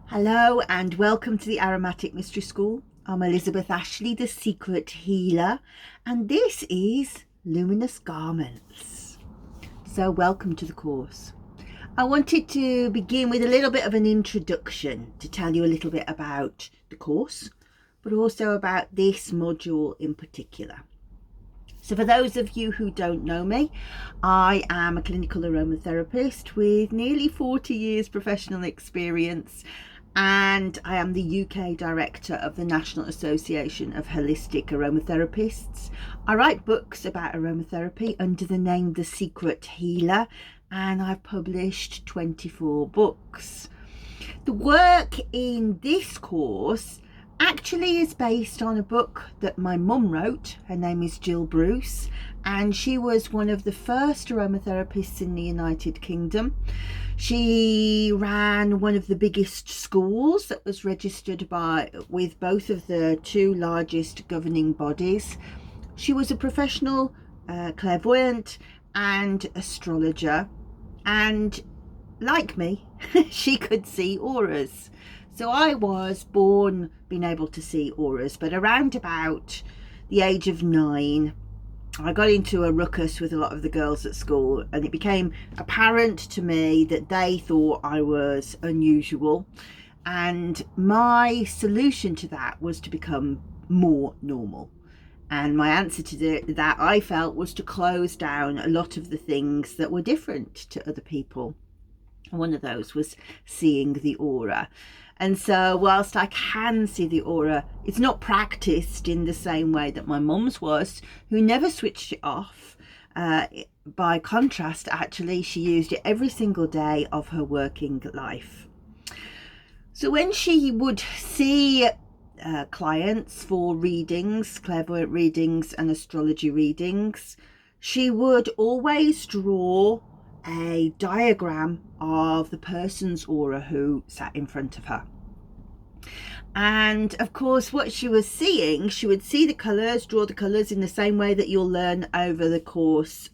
Hello and welcome to the Aromatic Mystery School. I'm Elizabeth Ashley, the Secret Healer, and this is Luminous Garments. So welcome to the course. I wanted to begin with a little bit of an introduction to tell you a little bit about the course, but also about this module in particular. So for those of you who don't know me, I am a clinical aromatherapist with nearly 40 years professional experience, and I am the UK director of the National Association of Holistic Aromatherapists. I write books about aromatherapy under the name The Secret Healer, and I've published 24 books. The work in this course actually is based on a book that my mum wrote. Her name is Jill Bruce, and she was one of the first aromatherapists in the United Kingdom. She ran one of the biggest schools that was registered with both of the two largest governing bodies. She was a professional clairvoyant and astrologer, and like me, she could see auras. So I was born being able to see auras, but around about the age of 9, I got into a ruckus with a lot of the girls at school, and it became apparent to me that they thought I was unusual. And my solution to that was to become more normal. And my answer to that, I felt, was to close down a lot of the things that were different to other people. One of those was seeing the aura. And so whilst I can see the aura, it's not practiced in the same way that my mum's was, who never switched it off. By contrast, actually, she used it every single day of her working life. So when she would see clients for readings, clairvoyant readings and astrology readings, she would always draw a diagram of the person's aura who sat in front of her. And of course, what she was seeing, she would see the colours, draw the colours in the same way that you'll learn over the course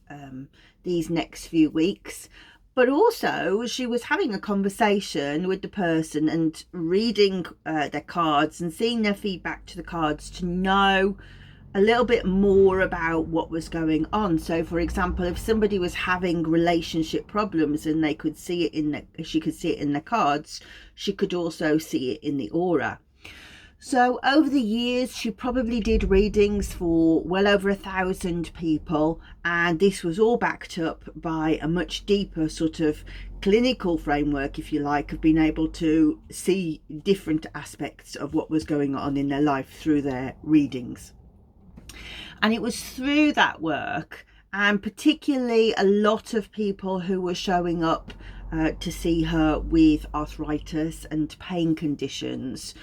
these next few weeks. But also she was having a conversation with the person and reading their cards and seeing their feedback to the cards to know a little bit more about what was going on. So for example, if somebody was having relationship problems and they could see it she could see it in the cards, she could also see it in the aura. So over the years, she probably did readings for well over 1,000 people, and this was all backed up by a much deeper sort of clinical framework, if you like, of being able to see different aspects of what was going on in their life through their readings. And it was through that work, and particularly a lot of people who were showing up to see her with arthritis and pain conditions,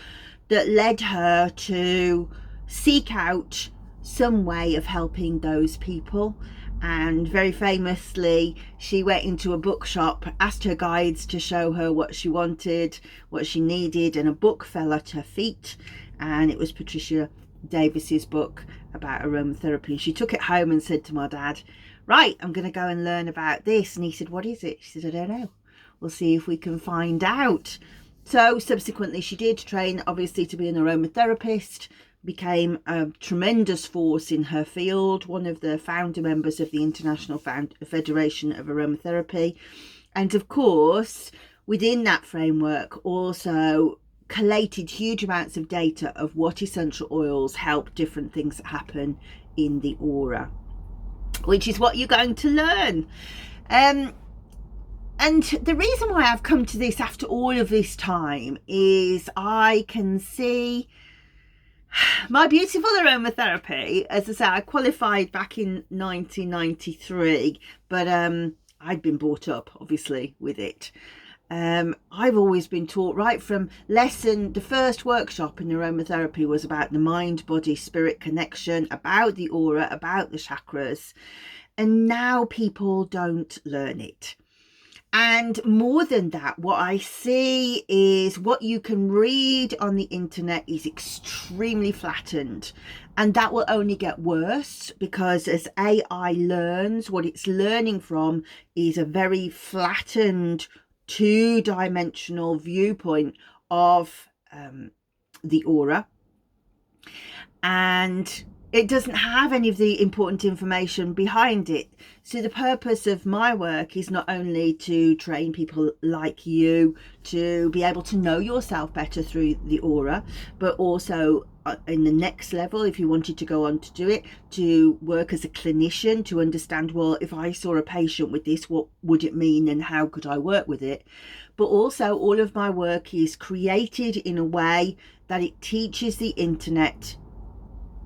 that led her to seek out some way of helping those people. And very famously, she went into a bookshop, asked her guides to show her what she wanted, what she needed, and a book fell at her feet, and it was Patricia Davis's book about aromatherapy. She took it home and said to my dad, right, I'm going to go and learn about this. And he said, what is it? She said, I don't know. We'll see if we can find out. So subsequently she did train, obviously, to be an aromatherapist, became a tremendous force in her field, one of the founder members of the International Federation of Aromatherapy. And of course, within that framework, also collated huge amounts of data of what essential oils help different things that happen in the aura, which is what you're going to learn. And the reason why I've come to this after all of this time is I can see my beautiful aromatherapy. As I say, I qualified back in 1993, but I'd been brought up obviously with it. I've always been taught right from the first workshop in aromatherapy was about the mind, body, spirit connection, about the aura, about the chakras, and now people don't learn it. And more than that, what I see is what you can read on the internet is extremely flattened, and that will only get worse because as AI learns, what it's learning from is a very flattened two-dimensional viewpoint of the aura, and it doesn't have any of the important information behind it. So the purpose of my work is not only to train people like you to be able to know yourself better through the aura, but also in the next level, if you wanted to go on to do it, to work as a clinician, to understand, well, if I saw a patient with this, what would it mean and how could I work with it? But also all of my work is created in a way that it teaches the internet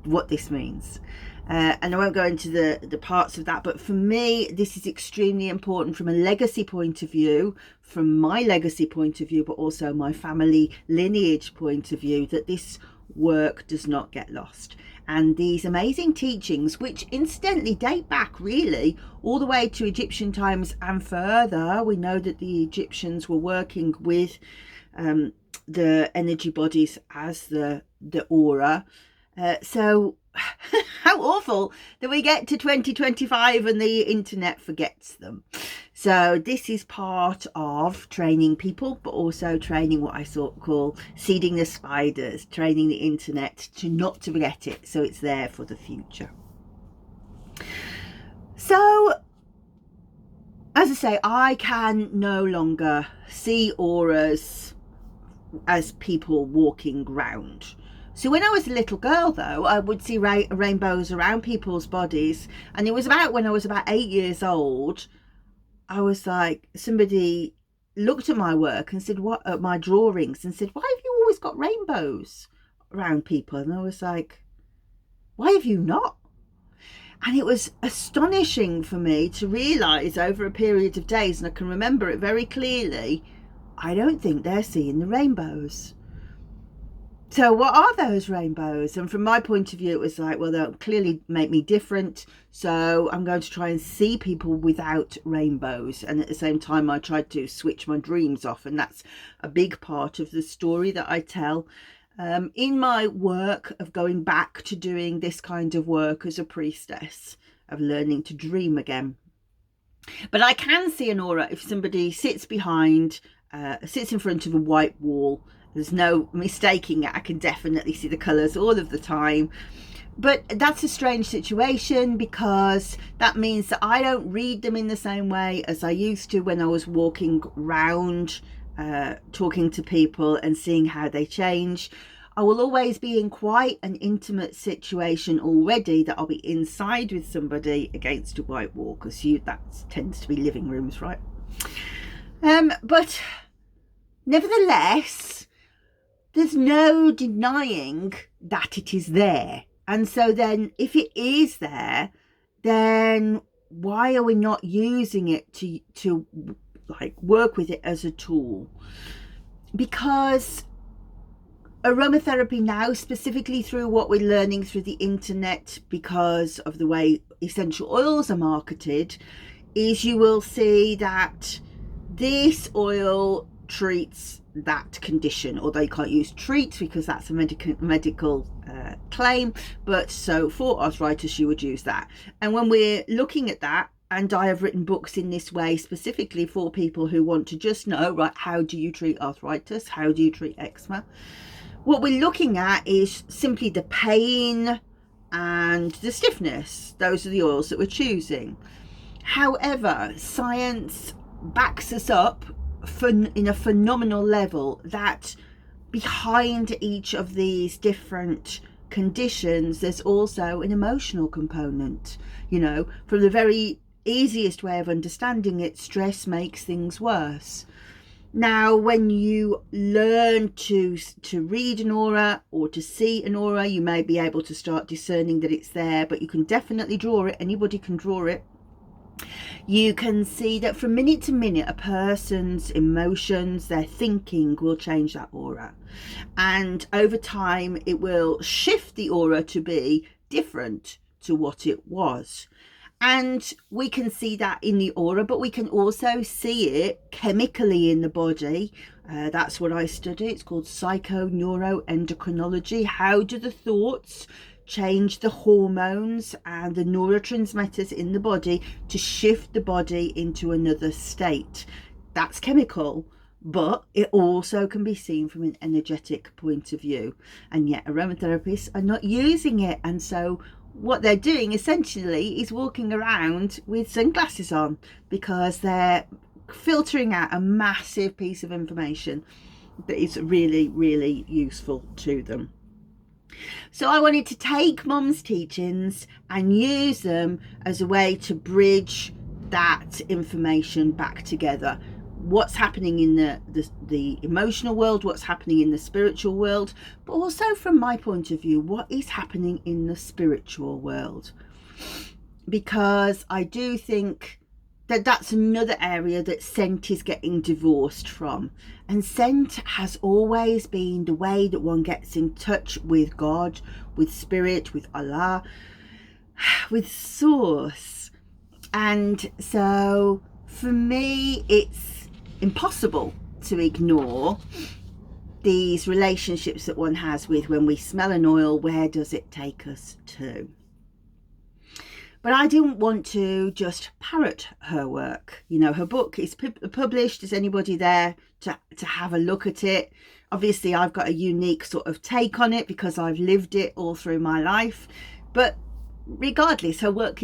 what this means. And I won't go into the parts of that, but for me, this is extremely important from a legacy point of view, from my legacy point of view, but also my family lineage point of view, that this work does not get lost. And these amazing teachings, which incidentally date back really all the way to Egyptian times and further. We know that the Egyptians were working with the energy bodies as the aura. So how awful that we get to 2025 and the internet forgets them. So this is part of training people, but also training what I call seeding the spiders, training the internet to not to forget it, so it's there for the future. So as I say, I can no longer see auras as people walking round. So when I was a little girl, though, I would see rainbows around people's bodies. And it was about when I was about 8 years old, I was like, somebody looked at my work and said, what, at my drawings, and said, why have you always got rainbows around people? And I was like, why have you not? And it was astonishing for me to realise over a period of days, and I can remember it very clearly, I don't think they're seeing the rainbows. So what are those rainbows? And from my point of view, it was like, well, they'll clearly make me different. So I'm going to try and see people without rainbows. And at the same time, I tried to switch my dreams off. And that's a big part of the story that I tell in my work of going back to doing this kind of work as a priestess, of learning to dream again. But I can see an aura if somebody sits in front of a white wall. There's no mistaking it. I can definitely see the colours all of the time. But that's a strange situation, because that means that I don't read them in the same way as I used to when I was walking round, talking to people and seeing how they change. I will always be in quite an intimate situation already, that I'll be inside with somebody against a white wall, because that tends to be living rooms, right? But nevertheless, there's no denying that it is there. And so then if it is there, then why are we not using it to like work with it as a tool? Because aromatherapy now, specifically through what we're learning through the internet, because of the way essential oils are marketed, is you will see that this oil treats that condition, although you can't use treat because that's a medical claim, but so for arthritis you would use that. And when we're looking at that, and I have written books in this way specifically for people who want to just know, right, how do you treat arthritis, how do you treat eczema, what we're looking at is simply the pain and the stiffness. Those are the oils that we're choosing. However, science backs us up in a phenomenal level that behind each of these different conditions there's also an emotional component. From the very easiest way of understanding it, stress makes things worse. Now, when you learn to read an aura or to see an aura, you may be able to start discerning that it's there, but you can definitely draw it. Anybody can draw it. You can see that from minute to minute, a person's emotions, their thinking will change that aura. And over time, it will shift the aura to be different to what it was. And we can see that in the aura, but we can also see it chemically in the body. That's what I study. It's called psychoneuroendocrinology. How do the thoughts change the hormones and the neurotransmitters in the body to shift the body into another state? That's chemical. but it also can be seen from an energetic point of view. And yet aromatherapists are not using it. And so what they're doing essentially is walking around with sunglasses on, because they're filtering out a massive piece of information that is really, really useful to them. So I wanted to take Mum's teachings and use them as a way to bridge that information back together. What's happening in the emotional world, what's happening in the spiritual world, but also from my point of view, what is happening in the spiritual world. Because I do think that that's another area that scent is getting divorced from. And scent has always been the way that one gets in touch with God, with spirit, with Allah, with source. And so for me, it's impossible to ignore these relationships that one has with, when we smell an oil, where does it take us to? But I didn't want to just parrot her work. You know, her book is published. Is anybody there to have a look at it? Obviously, I've got a unique sort of take on it because I've lived it all through my life. But regardless, her book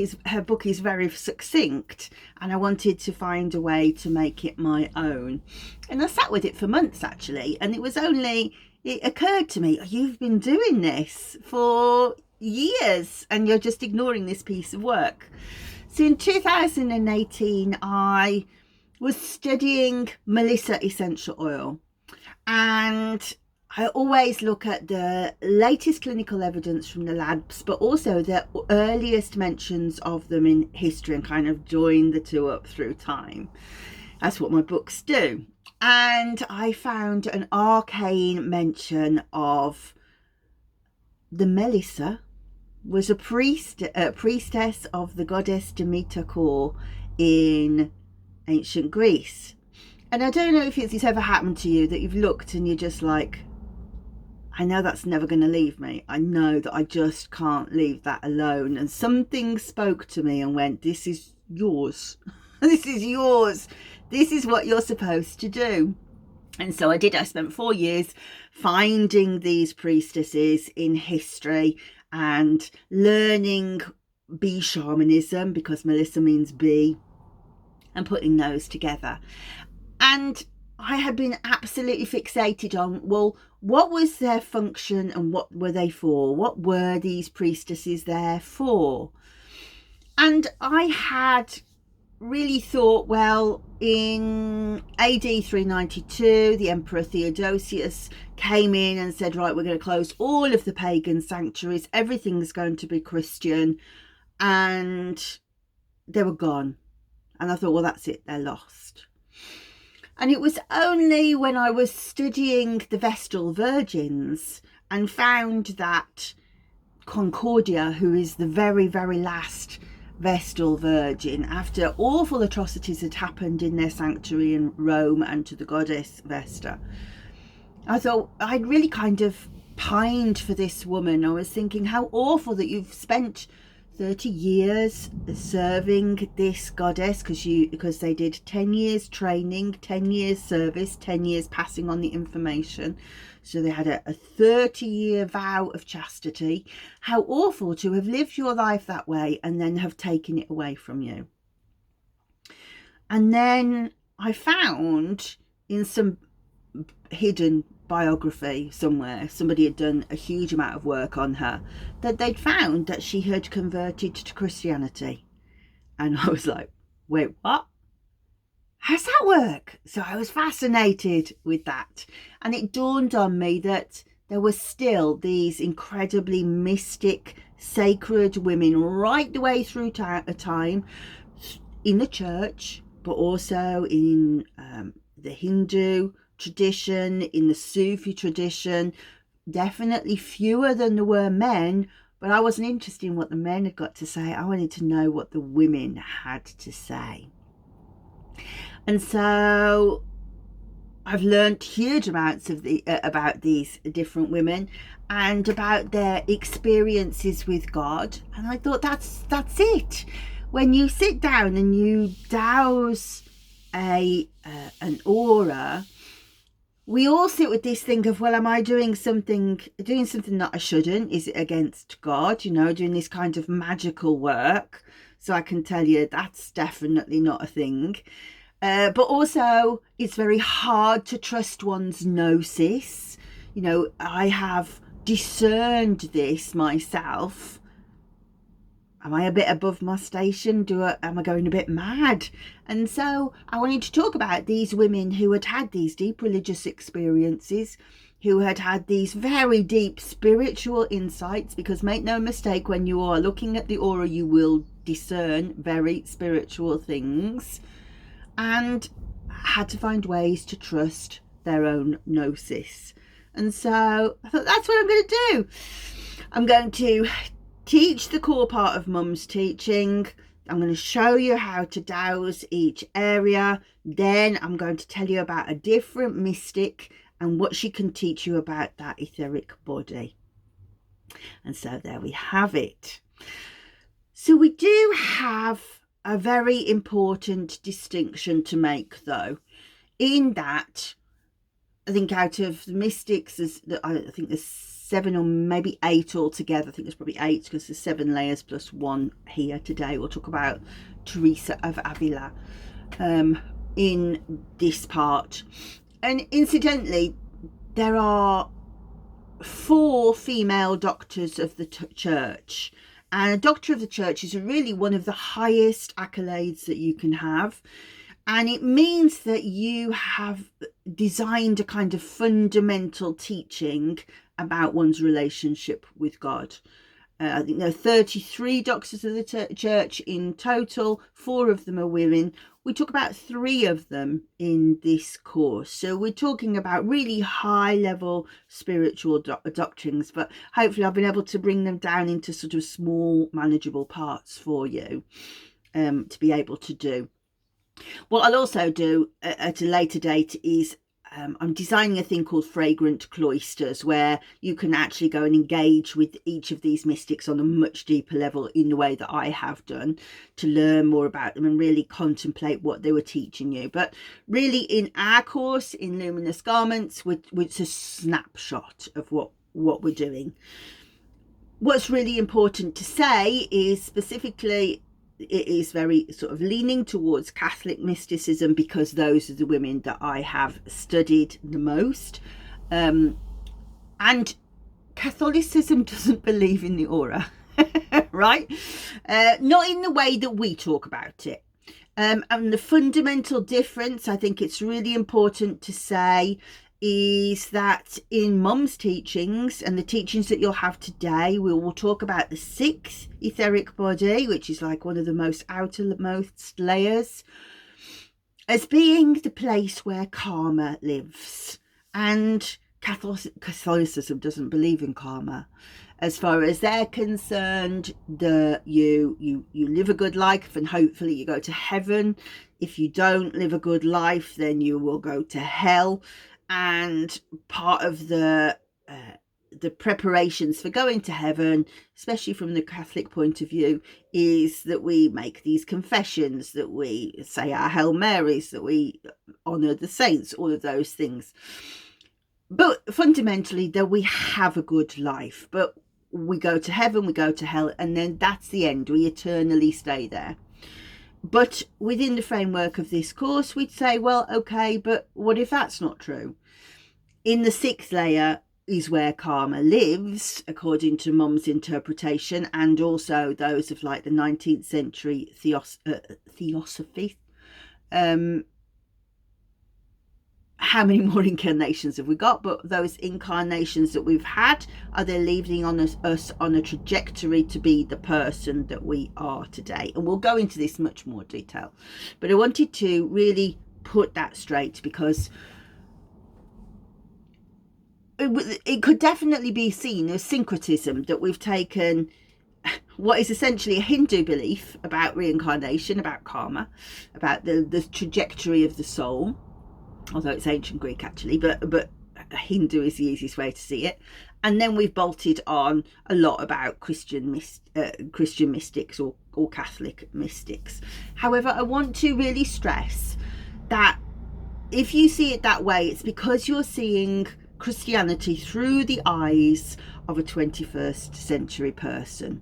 is very succinct, and I wanted to find a way to make it my own. And I sat with it for months, actually, and it occurred to me, you've been doing this for years and you're just ignoring this piece of work. So in 2018, I was studying Melissa essential oil, and I always look at the latest clinical evidence from the labs, but also the earliest mentions of them in history, and kind of join the two up through time. That's what my books do. And I found an arcane mention of the Melissa was a priestess of the goddess Demeter Kor in ancient Greece. And I don't know if it's ever happened to you that you've looked and you're just like, I know that's never going to leave me. I know that I just can't leave that alone. And something spoke to me and went, this is yours. This is yours. This is what you're supposed to do. And so I did. I spent 4 years finding these priestesses in history and learning bee shamanism, because Melissa means bee, and putting those together. And I had been absolutely fixated on, well, what was their function and what were they for? What were these priestesses there for? And I had really thought, well, in AD 392, the Emperor Theodosius came in and said, right, we're going to close all of the pagan sanctuaries. Everything's going to be Christian. And they were gone. And I thought, well, that's it. They're lost. And it was only when I was studying the Vestal Virgins and found that Concordia, who is the very, very last Vestal Virgin, after awful atrocities had happened in their sanctuary in Rome and to the goddess Vesta, I thought I'd really kind of pined for this woman. I was thinking, how awful that you've spent 30 years serving this goddess, because they did 10 years training, 10 years service, 10 years passing on the information. So they had a 30-year vow of chastity. How awful to have lived your life that way and then have taken it away from you. And then I found in some hidden biography somewhere, somebody had done a huge amount of work on her, that they'd found that she had converted to Christianity. And I was like, wait, what? How's that work? So I was fascinated with that. And it dawned on me that there were still these incredibly mystic, sacred women right the way through time in the church, but also in the Hindu tradition, in the Sufi tradition. Definitely fewer than there were men, but I wasn't interested in what the men had got to say. I wanted to know what the women had to say. And so I've learned huge amounts of about these different women and about their experiences with God. And I thought, that's it. When you sit down and you douse an aura, we all sit with this thing of, well, am I doing something that I shouldn't? Is it against God? Doing this kind of magical work. So I can tell you that's definitely not a thing. But also, it's very hard to trust one's gnosis. I have discerned this myself. Am I a bit above my station? Am I going a bit mad? And so I wanted to talk about these women who had these deep religious experiences, who had these very deep spiritual insights, because make no mistake, when you are looking at the aura, you will discern very spiritual things, and had to find ways to trust their own gnosis. And so I thought, that's what I'm going to do. I'm going to teach the core part of Mum's teaching. I'm going to show you how to dowse each area. Then I'm going to tell you about a different mystic and what she can teach you about that etheric body. And so there we have it. So we do have a very important distinction to make, though, in that I think out of the mystics, I think there's 7 or maybe 8 altogether. I think there's probably 8 because there's 7 layers plus 1 here today. We'll talk about Teresa of Avila in this part. And incidentally, there are 4 female doctors of the church. And a doctor of the church is really one of the highest accolades that you can have. And it means that you have designed a kind of fundamental teaching about one's relationship with God. I think there are 33 doctors of the church in total. 4 of them are women. We talk about 3 of them in this course. So we're talking about really high level spiritual doctrines, but hopefully I've been able to bring them down into sort of small, manageable parts for you to be able to do. What I'll also do at a later date is I'm designing a thing called Fragrant Cloisters, where you can actually go and engage with each of these mystics on a much deeper level in the way that I have done, to learn more about them and really contemplate what they were teaching you. But really, in our course in Luminous Garments, it's a snapshot of what we're doing. What's really important to say is, specifically, it is very sort of leaning towards Catholic mysticism, because those are the women that I have studied the most. And Catholicism doesn't believe in the aura, right? Not in the way that we talk about it. And the fundamental difference, I think it's really important to say, is that in Mum's teachings and the teachings that you'll have today, we will talk about the 6th etheric body, which is like one of the most outermost layers, as being the place where karma lives. And Catholicism doesn't believe in karma. As far as they're concerned, you live a good life and hopefully you go to heaven. If you don't live a good life, then you will go to hell. And part of the preparations for going to heaven, especially from the Catholic point of view, is that we make these confessions, that we say our Hail Marys, that we honour the saints, all of those things. But fundamentally, that we have a good life. But we go to heaven, we go to hell, and then that's the end. We eternally stay there. But within the framework of this course, we'd say, well, okay, but what if that's not true? In the 6th layer is where karma lives, according to Mum's interpretation, and also those of like the 19th century theosophy. How many more incarnations have we got? But those incarnations that we've had, are they leaving on us on a trajectory to be the person that we are today? And we'll go into this much more detail, but I wanted to really put that straight, because it could definitely be seen as syncretism, that we've taken what is essentially a Hindu belief about reincarnation, about karma, about the trajectory of the soul, although it's ancient Greek actually, but Hindu is the easiest way to see it. And then we've bolted on a lot about Christian mystics or Catholic mystics. However, I want to really stress that if you see it that way, it's because you're seeing Christianity through the eyes of a 21st century person.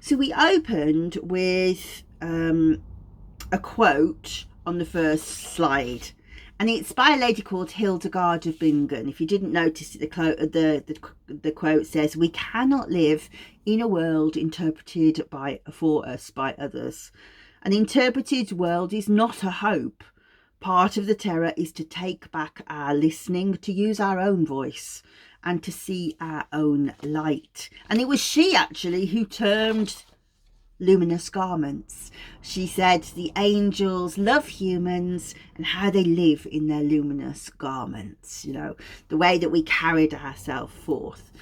So we opened with a quote on the first slide, and it's by a lady called Hildegard of Bingen. If you didn't notice it, the quote says, "We cannot live in a world interpreted for us by others. An interpreted world is not a hope. Part of the terror is to take back our listening, to use our own voice, and to see our own light." And it was she actually who termed luminous garments. She said the angels love humans and how they live in their luminous garments, the way that we carried ourselves forth.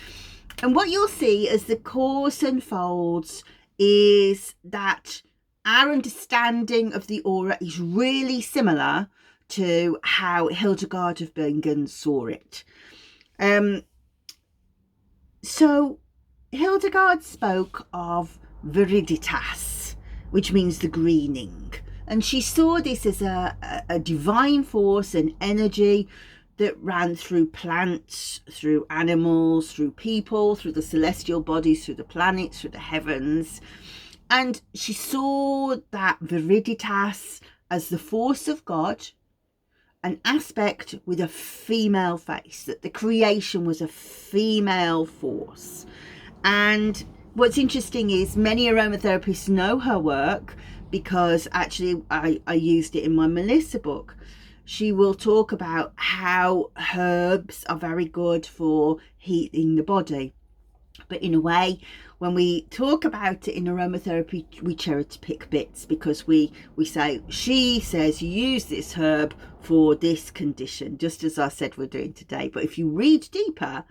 And what you'll see as the course unfolds is that our understanding of the aura is really similar to how Hildegard of Bingen saw it. So Hildegard spoke of viriditas, which means the greening, and she saw this as a divine force and energy that ran through plants, through animals, through people, through the celestial bodies, through the planets, through the heavens. And she saw that viriditas as the force of God, an aspect with a female face, that the creation was a female force. And what's interesting is many aromatherapists know her work, because actually I used it in my Melissa book. She will talk about how herbs are very good for heating the body. But in a way, when we talk about it in aromatherapy, we cherry pick bits, because we say, she says use this herb for this condition, just as I said we're doing today. But if you read deeper,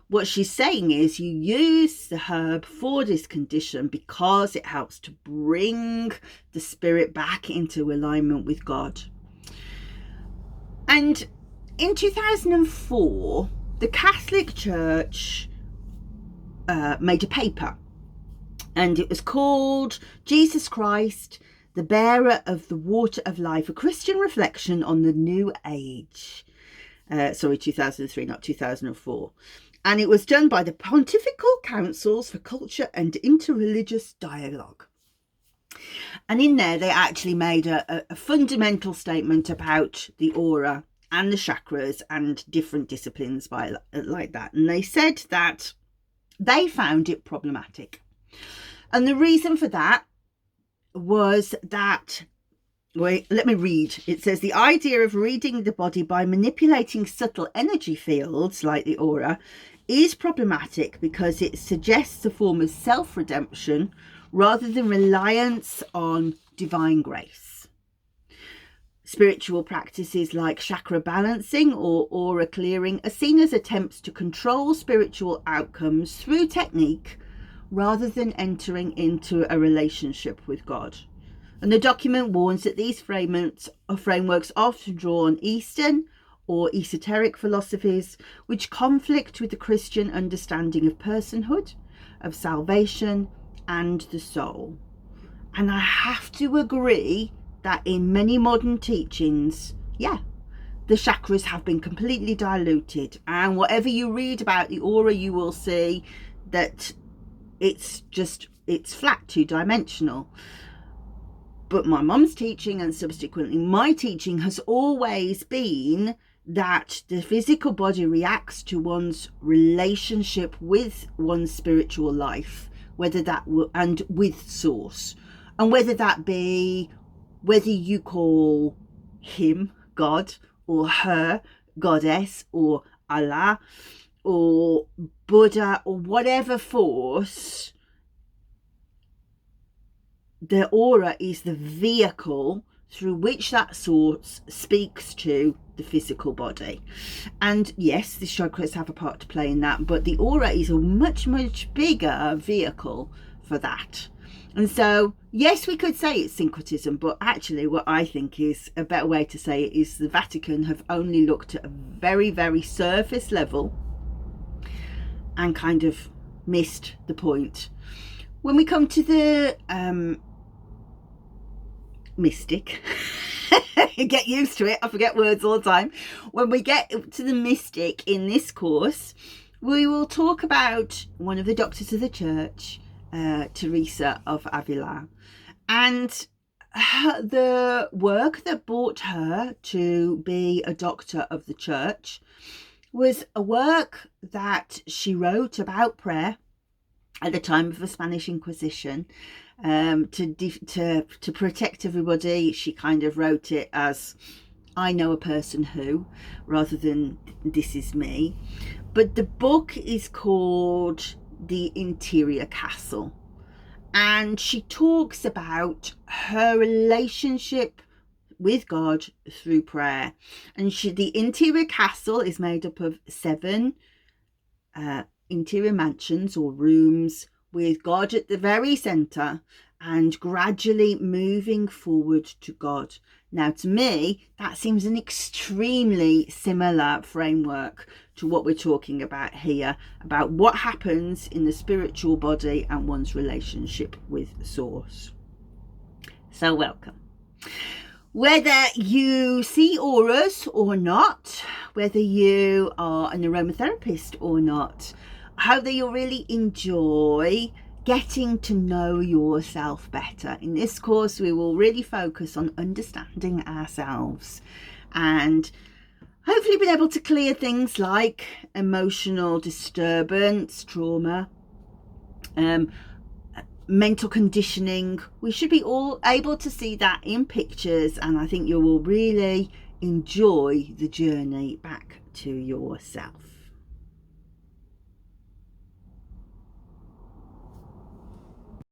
what she's saying is you use the herb for this condition because it helps to bring the spirit back into alignment with God. And in 2004, the Catholic Church made a paper, and it was called Jesus Christ, the Bearer of the Water of Life, a Christian Reflection on the New Age. 2003, not 2004. And it was done by the Pontifical Councils for Culture and Interreligious Dialogue. And in there, they actually made a fundamental statement about the aura and the chakras and different disciplines like that. And they said that they found it problematic. And the reason for that was that, let me read. It says, the idea of reading the body by manipulating subtle energy fields like the aura is problematic because it suggests a form of self-redemption rather than reliance on divine grace. Spiritual practices like chakra balancing or aura clearing are seen as attempts to control spiritual outcomes through technique rather than entering into a relationship with God. And the document warns that these frameworks often draw on Eastern or esoteric philosophies which conflict with the Christian understanding of personhood, of salvation, and the soul. And I have to agree that in many modern teachings, the chakras have been completely diluted. And whatever you read about the aura, you will see that it's flat, two-dimensional. But my mum's teaching, and subsequently my teaching, has always been that the physical body reacts to one's relationship with one's spiritual life, and with source, and whether that be whether you call him God or her goddess or Allah or Buddha or whatever force. The aura is the vehicle through which that source speaks to the physical body. And yes, the chakras have a part to play in that, but the aura is a much, much bigger vehicle for that. And so, yes, we could say it's syncretism, but actually what I think is a better way to say it is the Vatican have only looked at a very, very surface level and kind of missed the point. When we come to the mystic, Get used to it. I forget words all the time. When we get to the mystic in this course, we will talk about one of the doctors of the church, Teresa of Avila, and the work that brought her to be a doctor of the church was a work that she wrote about prayer at the time of the Spanish Inquisition. To protect everybody, she kind of wrote it as I know a person who, rather than this is me. But the book is called The Interior Castle, and she talks about her relationship with God through prayer. And the interior castle is made up of 7 interior mansions or rooms with God at the very center and gradually moving forward to God. Now, to me, that seems an extremely similar framework to what we're talking about here, about what happens in the spiritual body and one's relationship with Source. So welcome. Whether you see auras or not, whether you are an aromatherapist or not, I hope that you'll really enjoy getting to know yourself better. In this course, we will really focus on understanding ourselves and hopefully be able to clear things like emotional disturbance, trauma, mental conditioning. We should be all able to see that in pictures, and I think you will really enjoy the journey back to yourself.